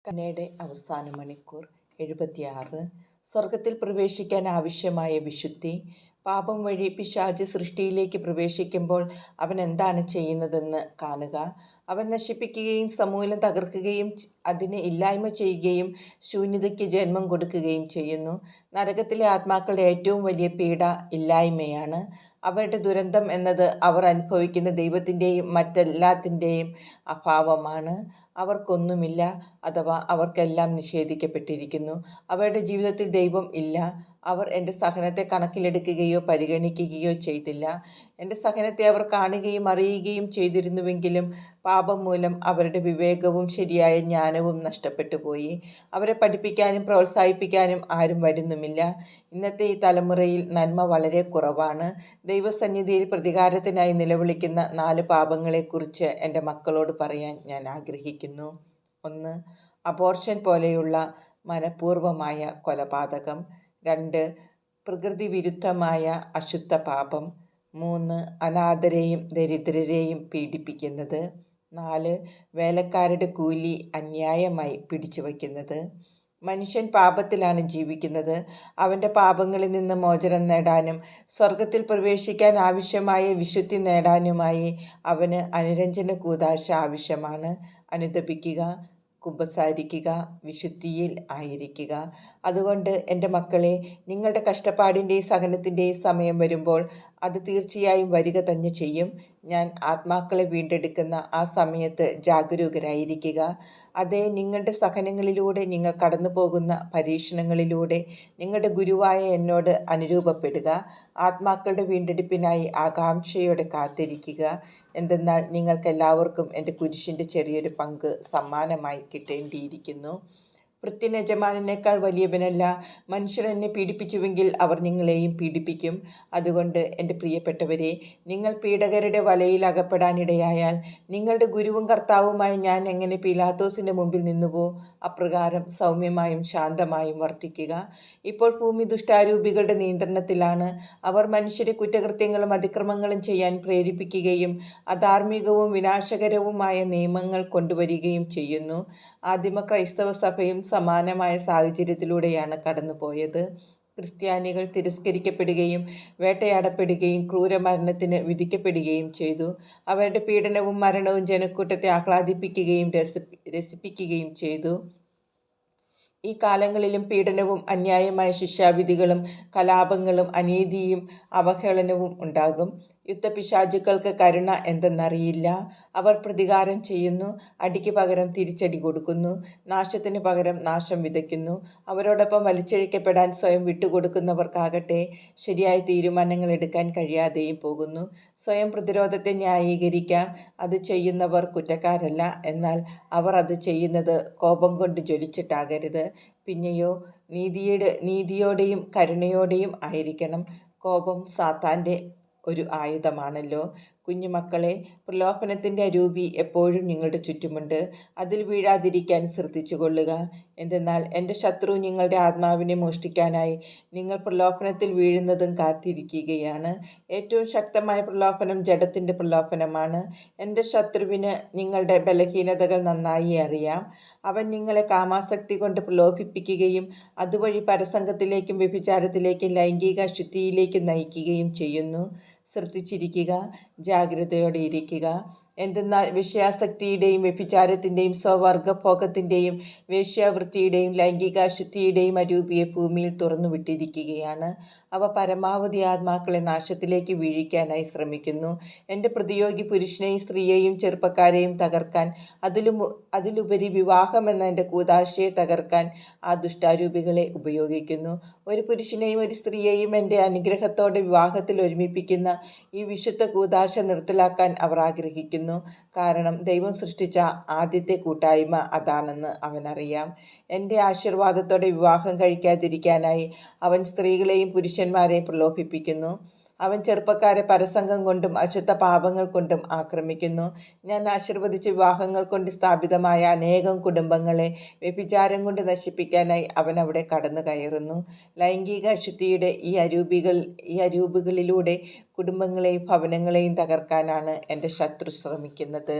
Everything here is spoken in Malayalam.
കന്നയുടെ അവസാന മണിക്കൂർ 76. സ്വർഗത്തിൽ പ്രവേശിക്കാൻ ആവശ്യമായ വിശുദ്ധി. പാപം വഴി പിശാച് സൃഷ്ടിയിലേക്ക് പ്രവേശിക്കുമ്പോൾ അവൻ എന്താണ് ചെയ്യുന്നതെന്ന് കാണുക. അവൻ നശിപ്പിക്കുകയും സമൂലം തകർക്കുകയും അതിനെ ഇല്ലായ്മ ചെയ്യുകയും ശൂന്യതയ്ക്ക് ജന്മം കൊടുക്കുകയും ചെയ്യുന്നു. നരകത്തിലെ ആത്മാക്കളുടെ ഏറ്റവും വലിയ പീഡ ഇല്ലായ്മയാണ്. അവരുടെ ദുരന്തം എന്നത് അവർ അനുഭവിക്കുന്ന ദൈവത്തിൻ്റെയും മറ്റെല്ലാത്തിൻ്റെയും അഭാവമാണ്. അവർക്കൊന്നുമില്ല, അഥവാ അവർക്കെല്ലാം നിഷേധിക്കപ്പെട്ടിരിക്കുന്നു. അവരുടെ ജീവിതത്തിൽ ദൈവം ഇല്ല. അവർ എൻ്റെ സഹനത്തെ കണക്കിലെടുക്കുകയോ പരിഗണിക്കുകയോ ചെയ്തില്ല. എൻ്റെ സഹനത്തെ അവർ കാണുകയും അറിയുകയും ചെയ്തിരുന്നുവെങ്കിലും പാപം മൂലം അവരുടെ വിവേകവും ശരിയായ ജ്ഞാനവും നഷ്ടപ്പെട്ടു പോയി. അവരെ പഠിപ്പിക്കാനും പ്രോത്സാഹിപ്പിക്കാനും ആരും വരുന്നുമില്ല. ഇന്നത്തെ ഈ തലമുറയിൽ നന്മ വളരെ കുറവാണ്. ദൈവസന്നിധിയിൽ പ്രതികാരത്തിനായി നിലവിളിക്കുന്ന 4 പാപങ്ങളെക്കുറിച്ച് എൻ്റെ മക്കളോട് പറയാൻ ഞാൻ ആഗ്രഹിക്കുന്നു. 1. അബോർഷൻ പോലെയുള്ള മനഃപൂർവമായ കൊലപാതകം. 2. പ്രകൃതി വിരുദ്ധമായ അശുദ്ധ പാപം. 3. അനാഥരെയും ദരിദ്രരെയും പീഡിപ്പിക്കുന്നത്. 4. വേലക്കാരുടെ കൂലി അന്യായമായി പിടിച്ചുവയ്ക്കുന്നത്. മനുഷ്യൻ പാപത്തിലാണ് ജീവിക്കുന്നത്. അവൻ്റെ പാപങ്ങളിൽ നിന്ന് മോചനം നേടാനും സ്വർഗത്തിൽ പ്രവേശിക്കാൻ ആവശ്യമായ വിശുദ്ധി നേടാനുമായി അവന് അനുരഞ്ജന കൂദാശ ആവശ്യമാണ്. അനുതപിക്കുക, കുമ്പസാരിക്കുക, വിശുദ്ധിയിൽ ആയിരിക്കുക. അതുകൊണ്ട് എൻ്റെ മക്കളെ, നിങ്ങളുടെ കഷ്ടപ്പാടിൻ്റെയും സഹനത്തിൻ്റെയും സമയം വരുമ്പോൾ അത് തീർച്ചയായും വരിക തന്നെ ചെയ്യും. ഞാൻ ആത്മാക്കളെ വീണ്ടെടുക്കുന്ന ആ സമയത്ത് ജാഗരൂകരായിരിക്കുക. അതേ, നിങ്ങളുടെ സഹനങ്ങളിലൂടെ, നിങ്ങൾ കടന്നു പോകുന്ന പരീക്ഷണങ്ങളിലൂടെ നിങ്ങളുടെ ഗുരുവായ എന്നോട് അനുരൂപപ്പെടുക. ആത്മാക്കളുടെ വീണ്ടെടുപ്പിനായി ആകാംക്ഷയോടെ കാത്തിരിക്കുക. എന്തെന്നാൽ നിങ്ങൾക്കെല്ലാവർക്കും എൻ്റെ കുരിശിൻ്റെ ചെറിയൊരു പങ്ക് സമ്മാനമായി കിട്ടേണ്ടിയിരിക്കുന്നു. ഭൃത്യൻ യജമാനനേക്കാൾ വലിയവനല്ല. മനുഷ്യർ എന്നെ പീഡിപ്പിച്ചുവെങ്കിൽ അവർ നിങ്ങളെയും പീഡിപ്പിക്കും. അതുകൊണ്ട് എൻ്റെ പ്രിയപ്പെട്ടവരെ, നിങ്ങൾ പീഡകരുടെ വലയിൽ അകപ്പെടാനിടയായാൽ നിങ്ങളുടെ ഗുരുവും കർത്താവുമായ ഞാൻ എങ്ങനെ പീലാത്തോസിൻ്റെ മുമ്പിൽ നിന്നുവോ അപ്രകാരം സൗമ്യമായും ശാന്തമായും വർത്തിക്കുക. ഇപ്പോൾ ഭൂമി ദുഷ്ടാരൂപികളുടെ നിയന്ത്രണത്തിലാണ്. അവർ മനുഷ്യരെ കുറ്റകൃത്യങ്ങളും അതിക്രമങ്ങളും ചെയ്യാൻ പ്രേരിപ്പിക്കുകയും അധാർമികവും വിനാശകരവുമായ നിയമങ്ങൾ കൊണ്ടുവരികയും ചെയ്യുന്നു. ആദിമ ക്രൈസ്തവ സഭയും സമാനമായ സാഹചര്യത്തിലൂടെയാണ് കടന്നുപോയത്. ക്രിസ്ത്യാനികൾ തിരസ്കരിക്കപ്പെടുകയും വേട്ടയാടപ്പെടുകയും ക്രൂരമരണത്തിന് വിധിക്കപ്പെടുകയും ചെയ്തു. അവരുടെ പീഡനവും മരണവും ജനക്കൂട്ടത്തെ ആഹ്ലാദിപ്പിക്കുകയും രസിപ്പിക്കുകയും ചെയ്തു. ഈ കാലങ്ങളിലും പീഡനവും അന്യായമായ ശിക്ഷാവിധികളും കലാപങ്ങളും അനീതിയും അവഹേളനവും ഉണ്ടാകും. യുദ്ധപിശാചുക്കൾക്ക് കരുണ എന്തെന്നറിയില്ല. അവർ പ്രതികാരം ചെയ്യുന്നു, അടിക്ക് പകരം തിരിച്ചടി കൊടുക്കുന്നു, നാശത്തിന് പകരം നാശം വിതയ്ക്കുന്നു. അവരോടൊപ്പം വലിച്ചിഴക്കപ്പെടാൻ സ്വയം വിട്ടുകൊടുക്കുന്നവർക്കാകട്ടെ ശരിയായ തീരുമാനങ്ങൾ എടുക്കാൻ കഴിയാതെയും പോകുന്നു. സ്വയം പ്രതിരോധത്തെ ന്യായീകരിക്കാം. അത് ചെയ്യുന്നവർ കുറ്റക്കാരല്ല. എന്നാൽ അവർ അത് ചെയ്യുന്നത് കോപം കൊണ്ട് ജ്വലിച്ചിട്ടാകരുത്. പിന്നെയോ നീതിയോടെയും കരുണയോടെയും ആയിരിക്കണം. കോപം സാത്താൻ്റെ ഒരു ആയുധമാണല്ലോ. കുഞ്ഞുമക്കളെ, പ്രലോഭനത്തിൻ്റെ അരൂപി എപ്പോഴും നിങ്ങളുടെ ചുറ്റുമുണ്ട്. അതിൽ വീഴാതിരിക്കാൻ ശ്രദ്ധിച്ചു കൊള്ളുക. എന്തെന്നാൽ എൻ്റെ ശത്രു നിങ്ങളുടെ ആത്മാവിനെ മോഷ്ടിക്കാനായി നിങ്ങൾ പ്രലോഭനത്തിൽ വീഴുന്നതും കാത്തിരിക്കുകയാണ്. ഏറ്റവും ശക്തമായ പ്രലോഭനം ജഡത്തിൻ്റെ പ്രലോഭനമാണ്. എൻ്റെ ശത്രുവിന് നിങ്ങളുടെ ബലഹീനതകൾ നന്നായി അറിയാം. അവൻ നിങ്ങളെ കാമാസക്തി കൊണ്ട് പ്രലോഭിപ്പിക്കുകയും അതുവഴി പരസംഗത്തിലേക്കും വ്യഭിചാരത്തിലേക്കും ലൈംഗിക അശുദ്ധിയിലേക്കും നയിക്കുകയും ചെയ്യുന്നു. ശ്രദ്ധിച്ചിരിക്കുക, ജാഗ്രതയോടെ ഇരിക്കുക. എന്തെന്നാൽ വിഷയാസക്തിയുടെയും വ്യഭിചാരത്തിൻ്റെയും സ്വവർഗഭോഗത്തിൻ്റെയും വേശ്യാവൃത്തിയുടെയും ലൈംഗികാശുദ്ധിയുടെയും അരൂപിയെ ഭൂമിയിൽ തുറന്നുവിട്ടിരിക്കുകയാണ്. അവ പരമാവധി ആത്മാക്കളെ നാശത്തിലേക്ക് വീഴിക്കാനായി ശ്രമിക്കുന്നു. എൻ്റെ പ്രതിയോഗി പുരുഷനെയും സ്ത്രീയെയും ചെറുപ്പക്കാരെയും തകർക്കാൻ, അതിലുപരി വിവാഹമെന്ന എൻ്റെ കൂദാശയെ തകർക്കാൻ ആ ദുഷ്ടാരൂപികളെ ഉപയോഗിക്കുന്നു. ഒരു പുരുഷനെയും ഒരു സ്ത്രീയെയും എൻ്റെ അനുഗ്രഹത്തോടെ വിവാഹത്തിൽ ഒരുമിപ്പിക്കുന്ന ഈ വിശുദ്ധ കൂദാശ നിർത്തലാക്കാൻ അവർ ആഗ്രഹിക്കുന്നു. കാരണം ദൈവം സൃഷ്ടിച്ച ആദ്യത്തെ കൂട്ടായ്മ അതാണെന്ന് അവനറിയാം. എൻ്റെ ആശീർവാദത്തോടെ വിവാഹം കഴിക്കാതിരിക്കാനായി അവൻ സ്ത്രീകളെയും പുരുഷന്മാരെയും പ്രലോഭിപ്പിക്കുന്നു. അവൻ ചെറുപ്പക്കാരെ പരസംഗം കൊണ്ടും അശുദ്ധ പാപങ്ങൾ കൊണ്ടും ആക്രമിക്കുന്നു. ഞാൻ ആശീർവദിച്ച വിവാഹങ്ങൾ കൊണ്ട് സ്ഥാപിതമായ അനേകം കുടുംബങ്ങളെ വ്യഭിചാരം കൊണ്ട് നശിപ്പിക്കാനായി അവൻ അവിടെ കടന്നു കയറുന്നു. ലൈംഗിക അശുദ്ധിയുടെ ഈ അരൂപികളിലൂടെ കുടുംബങ്ങളെയും ഭവനങ്ങളെയും തകർക്കാനാണ് എൻ്റെ ശത്രു ശ്രമിക്കുന്നത്.